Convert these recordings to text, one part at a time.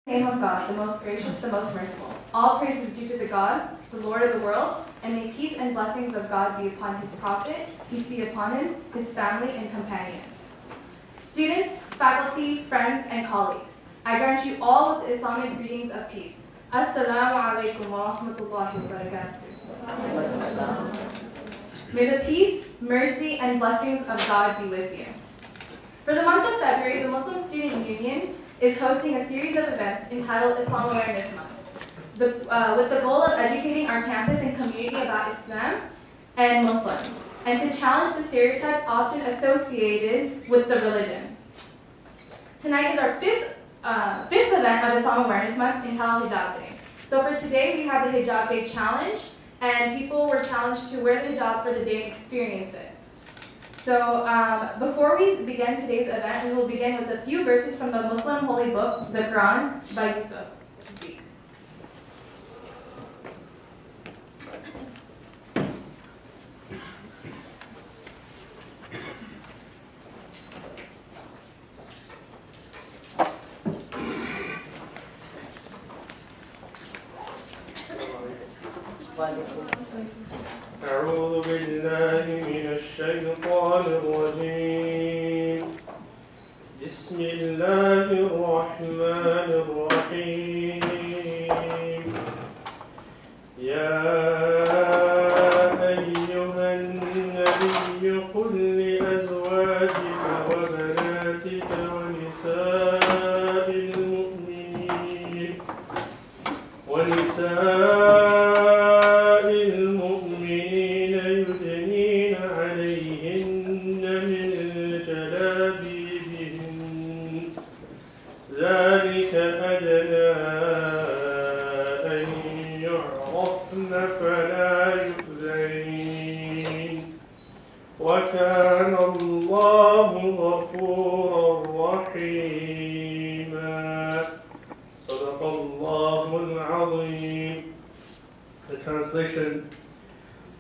Name of God, the most gracious, the most merciful. All praise is due to the God, the Lord of the world, and may peace and blessings of God be upon his prophet, peace be upon him, his family, and companions. Students, faculty, friends, and colleagues, I grant you all with the Islamic greetings of peace. Assalamu alaikum wa rahmatullahi wa barakatuh. May the peace, mercy, and blessings of God be with you. For the month of February, the Muslim Student Union is hosting a series of events entitled Islam Awareness Month, with the goal of educating our campus and community about Islam and Muslims, and to challenge the stereotypes often associated with the religion. Tonight is our fifth event of Islam Awareness Month entitled Hijab Day. So for today, we have the Hijab Day Challenge, and people were challenged to wear the hijab for the day and experience it. So before we begin today's event, we will begin with a few verses from the Muslim holy book, the Quran, by Yusuf. أعوذ بالله من الشيطان الرجيم بسم الله الرحمن الرحيم يا أيها النبي قل لأزواجك وبناتك ونساء المؤمنين يدنين عليهن من جلابيبهن ذلك أدنى أن يعرفن فلا يؤذين وكان الله غفورا رحيما صدق الله العظيم. The translation: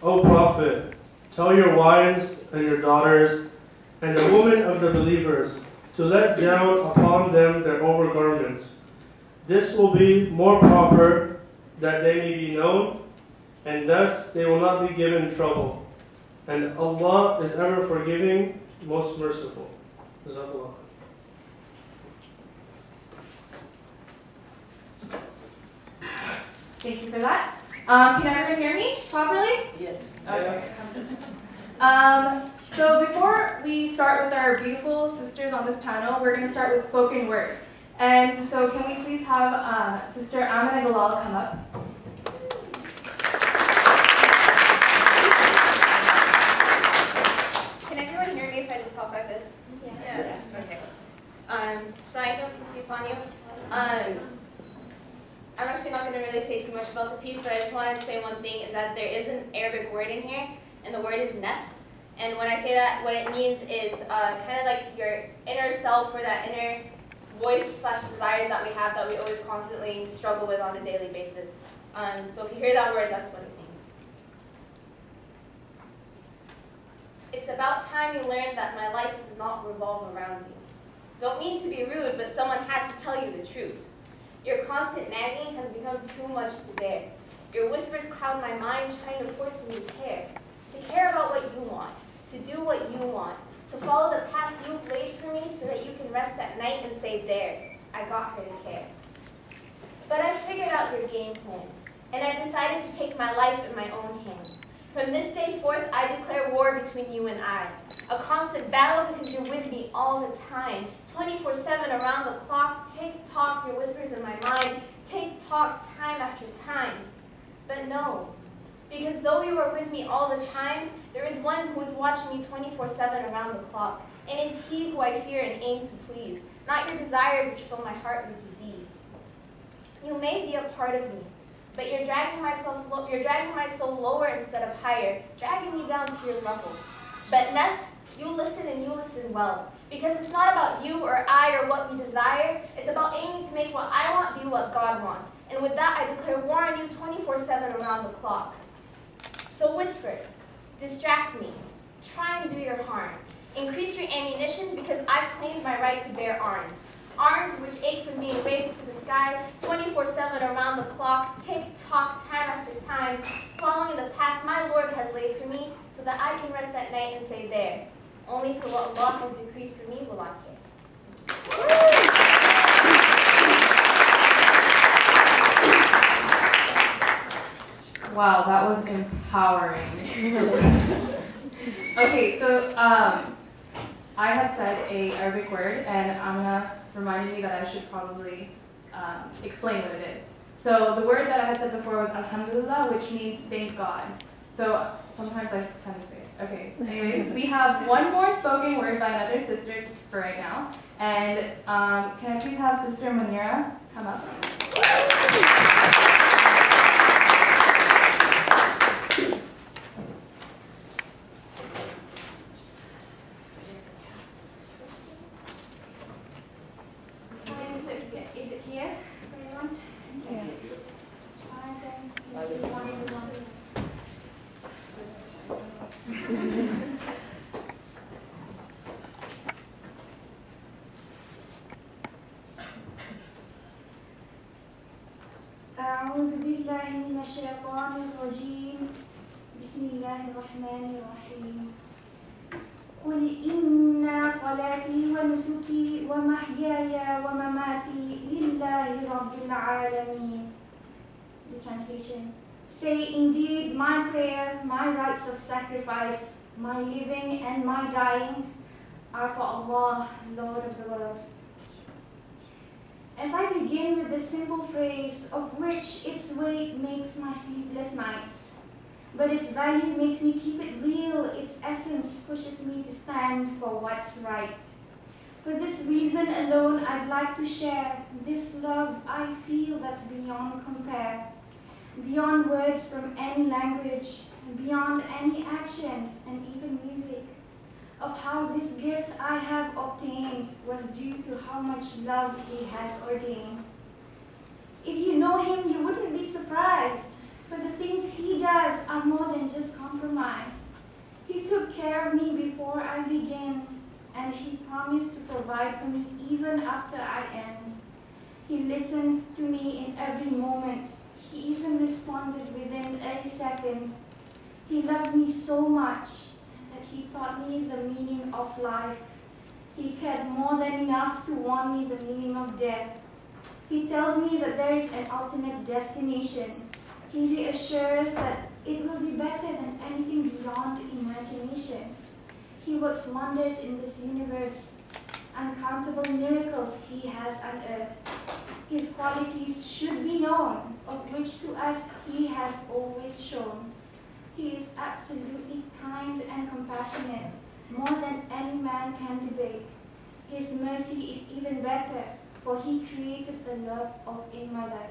O Prophet, tell your wives and your daughters and the women of the believers to let down upon them their overgarments. This will be more proper that they may be known, and thus they will not be given trouble. And Allah is ever forgiving, most merciful. Jazakallah. Thank you for that. Can everyone hear me properly? Yes. Okay. So before we start with our beautiful sisters on this panel, we're going to start with spoken word. And so can we please have Sister Amina Galal come up? Can everyone hear me if I just talk like this? Yeah. Yes. Okay. So I know peace be upon you. I'm actually not going to really say too much about the piece, but I just wanted to say one thing, is that there is an Arabic word in here, and the word is nafs. And when I say that, what it means is kind of like your inner self, or that inner voice / desires that we have that we always constantly struggle with on a daily basis. So if you hear that word, that's what it means. It's about time you learned that my life does not revolve around you. Don't mean to be rude, but someone had to tell you the truth. Your constant nagging has become too much to bear. Your whispers cloud my mind, trying to force me to care about what you want, to do what you want, to follow the path you've laid for me so that you can rest at night and say, there, I got her to care. But I've figured out your game plan, and I've decided to take my life in my own hands. From this day forth, I declare war between you and I. A constant battle because you're with me all the time. 24/7 around the clock, tick-tock, your whispers in my mind, tick-tock, time after time. But no, because though you are with me all the time, there is one who is watching me 24/7 around the clock, and it's he who I fear and aim to please, not your desires which fill my heart with disease. You may be a part of me, but you're dragging my soul lower instead of higher, dragging me down to your level. But nafs, you listen and you listen well, because it's not about you or I or what we desire. It's about aiming to make what I want be what God wants. And with that, I declare war on you 24/7 around the clock. So whisper, distract me, try and do your harm. Increase your ammunition because I've claimed my right to bear arms. arms which ache from being raised to the sky, 24/7 around the clock, tick-tock, time after time, following the path my Lord has laid for me, so that I can rest at night and say, there, only for what Allah has decreed for me will I care. Wow, that was empowering. Okay, so I had said a Arabic word, and Amna reminded me that I should probably explain what it is. So the word that I had said before was Alhamdulillah, which means thank God. So sometimes I just kind of say it. Okay, anyways, we have one more spoken word by another sister for right now. And can I please have Sister Munira come up? Is it here, everyone? Yeah. أعوذ بالله من الشيطان الرجيم بسم الله الرحمن الرحيم قل إن صلاتي ونسكي ومحياي ومماتي لله رب العالمين. The translation. Say, indeed, my prayer, my rites of sacrifice, my living and my dying are for Allah, Lord of the worlds. As I begin with this simple phrase, of which its weight makes my sleepless nights, but its value makes me keep it real, its essence pushes me to stand for what's right. For this reason alone, I'd like to share this love I feel that's beyond compare, beyond words from any language, beyond any action and even music, of how this gift I have obtained was due to how much love He has ordained. If you know Him, you wouldn't be surprised, for the things He does are more than just compromise. He took care of me before I began, and He promised to provide for me even after I end. He listened to me in every moment. He even responded within a second. He loved me so much that He taught me the meaning of life. He cared more than enough to warn me the meaning of death. He tells me that there is an ultimate destination. He reassures that it will be better than anything beyond imagination. He works wonders in this universe. Uncountable miracles He has unearthed. His qualities should be known, of which to us He has always shown. He is absolutely kind and compassionate, more than any man can debate. His mercy is even better, for He created the love of a mother.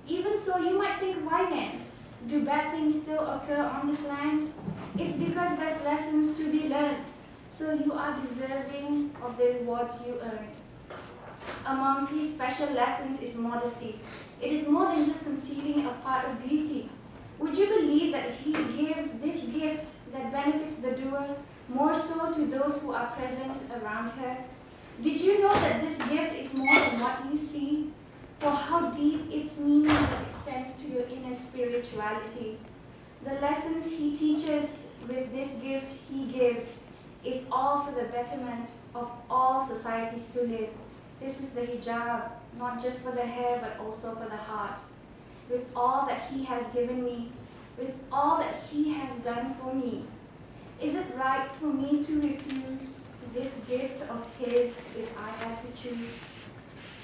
Even so, you might think, why then? Do bad things still occur on this land? It's because there's lessons to be learned, so you are deserving of the rewards you earned. Amongst these special lessons is modesty. It is more than just concealing a part of beauty. Would you believe that He gives this gift that benefits the doer more so to those who are present around her? Did you know that this gift is more than what you see? For how deep its meaning extends to your inner spirituality. The lessons He teaches with this gift He gives is all for the betterment of all societies to live. This is the hijab, not just for the hair, but also for the heart. With all that He has given me, with all that He has done for me, is it right for me to refuse this gift of His if I had to choose?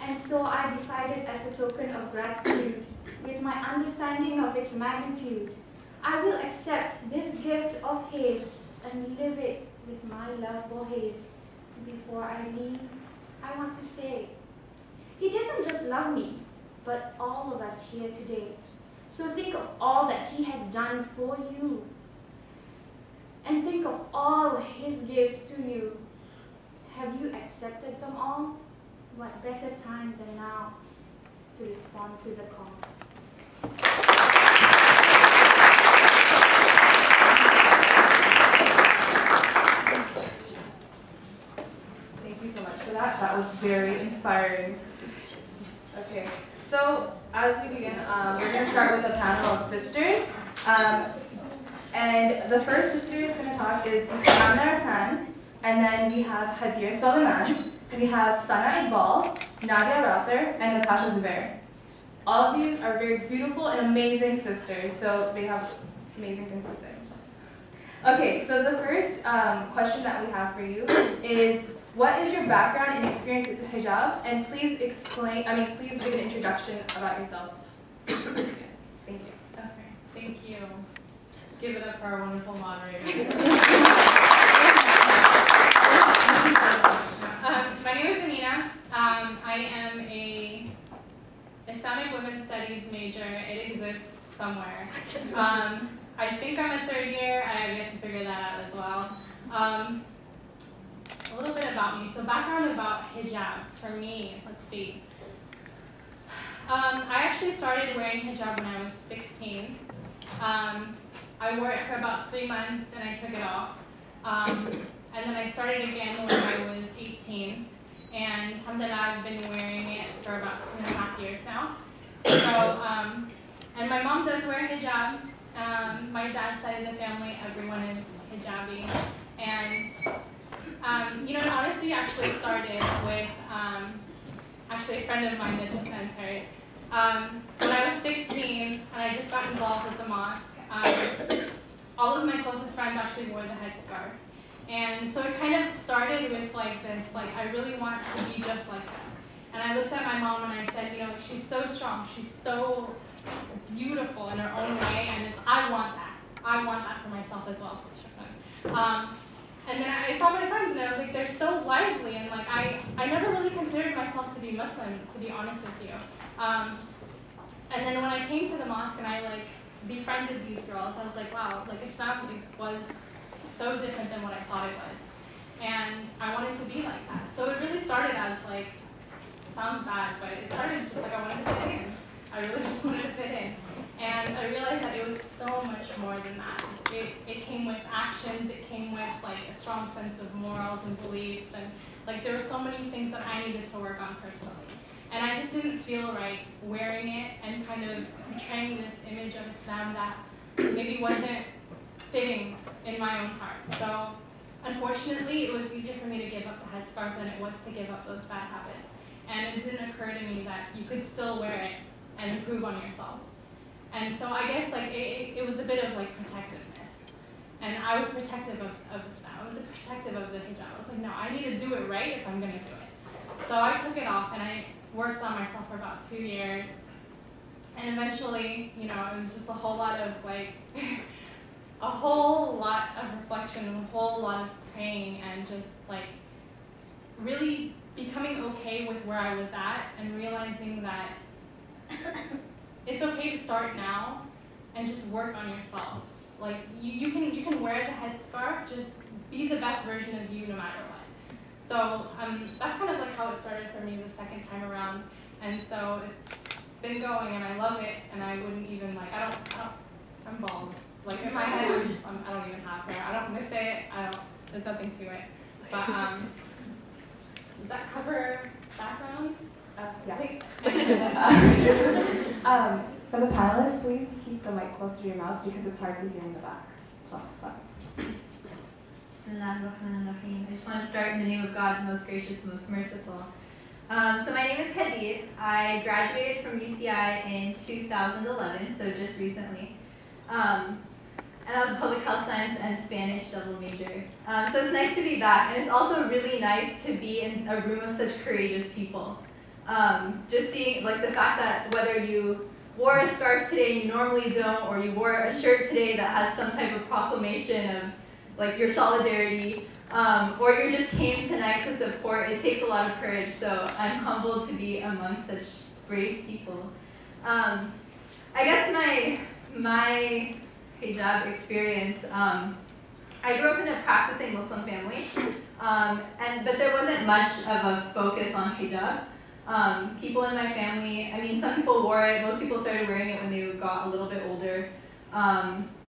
And so I decided, as a token of gratitude, with my understanding of its magnitude, I will accept this gift of His and live it with my love for His. Before I leave, I want to say, He doesn't just love me, but all of us here today. So think of all that He has done for you. And think of all His gifts to you. Have you accepted them all? What better time than now to respond to the call? Thank you so much. much for that. That was very inspiring. Okay, so as we begin, we're going to start with a panel of sisters. And the first sister who's going to talk is Sister Amna Arhan, and then we have Hadir Soliman, we have Sana Iqbal, Nadia Rather, and Natasha Zubair. All of these are very beautiful and amazing sisters, so they have amazing things to say. Okay, so the first question that we have for you is, what is your background and experience with the hijab? And please please give an introduction about yourself. Thank you. Okay, thank you. Give it up for our wonderful moderator. My name is Amina. I am a Islamic Women's Studies major. It exists somewhere. I think I'm a third year. I have yet to figure that out as well. A little bit about me. So background about hijab for me. Let's see. I actually started wearing hijab when I was 16. I wore it for about 3 months and I took it off. And then I started again when I was 18. And alhamdulillah, I've been wearing it for about 2.5 years now. So, and my mom does wear hijab. My dad's side of the family, everyone is hijabi. And, you know, it honestly actually started with actually a friend of mine that just entered. When I was 16 and I just got involved with the mosque, all of my closest friends actually wore the headscarf. And so it kind of started with like this, like I really want to be just like that. And I looked at my mom and I said, you know, she's so strong, she's so beautiful in her own way, and I want that. I want that for myself as well. And then I saw my friends and I was like, they're so lively, and like I never really considered myself to be Muslim, to be honest with you. And then when I came to the mosque and I like befriended these girls, I was like, wow, like Islam was so different than what I thought it was. And I wanted to be like that. So it really started as like, sounds bad, but it started just like I wanted to fit in. I really just wanted to fit in. And I realized that it was so much more than that. It came with actions, it came with like a strong sense of morals and beliefs, and like there were so many things that I needed to work on personally. And I just didn't feel right wearing it and kind of portraying this image of Islam that maybe wasn't fitting in my own heart. So unfortunately, it was easier for me to give up the headscarf than it was to give up those bad habits. And it didn't occur to me that you could still wear it and improve on yourself. And so I guess like it was a bit of like protectiveness. And I was protective of Islam. I was protective of the hijab. I was like, no, I need to do it right if I'm going to do it. So I took it off and I worked on myself for about 2 years. And eventually, you know, it was just a whole lot of like, a whole lot of reflection, and a whole lot of praying, and just like really becoming okay with where I was at and realizing that it's okay to start now and just work on yourself. Like you can wear the headscarf, just be the best version of you no matter what. So that's kind of like how it started for me the second time around. And so it's been going and I love it, and I wouldn't even like, I'm bald. Like in my head, I don't even have hair. I don't miss it. There's nothing to it. But does that cover background? Yeah. For the panelists, please keep the mic close to your mouth because it's hard to hear in the back. Bismillahirrahmanirrahim. I just want to start in the name of God, the most gracious, the most merciful. So my name is Hadid. I graduated from UCI in 2011, so just recently. And I was a public health science and Spanish double major. So it's nice to be back, and it's also really nice to be in a room of such courageous people. Just seeing like the fact that whether you wore a scarf today you normally don't, or you wore a shirt today that has some type of proclamation of like your solidarity, or you just came tonight to support, it takes a lot of courage. So I'm humbled to be among such brave people. I guess my hijab experience, I grew up in a practicing Muslim family, but there wasn't much of a focus on hijab. People in my family, I mean, some people wore it, most people started wearing it when they got a little bit older.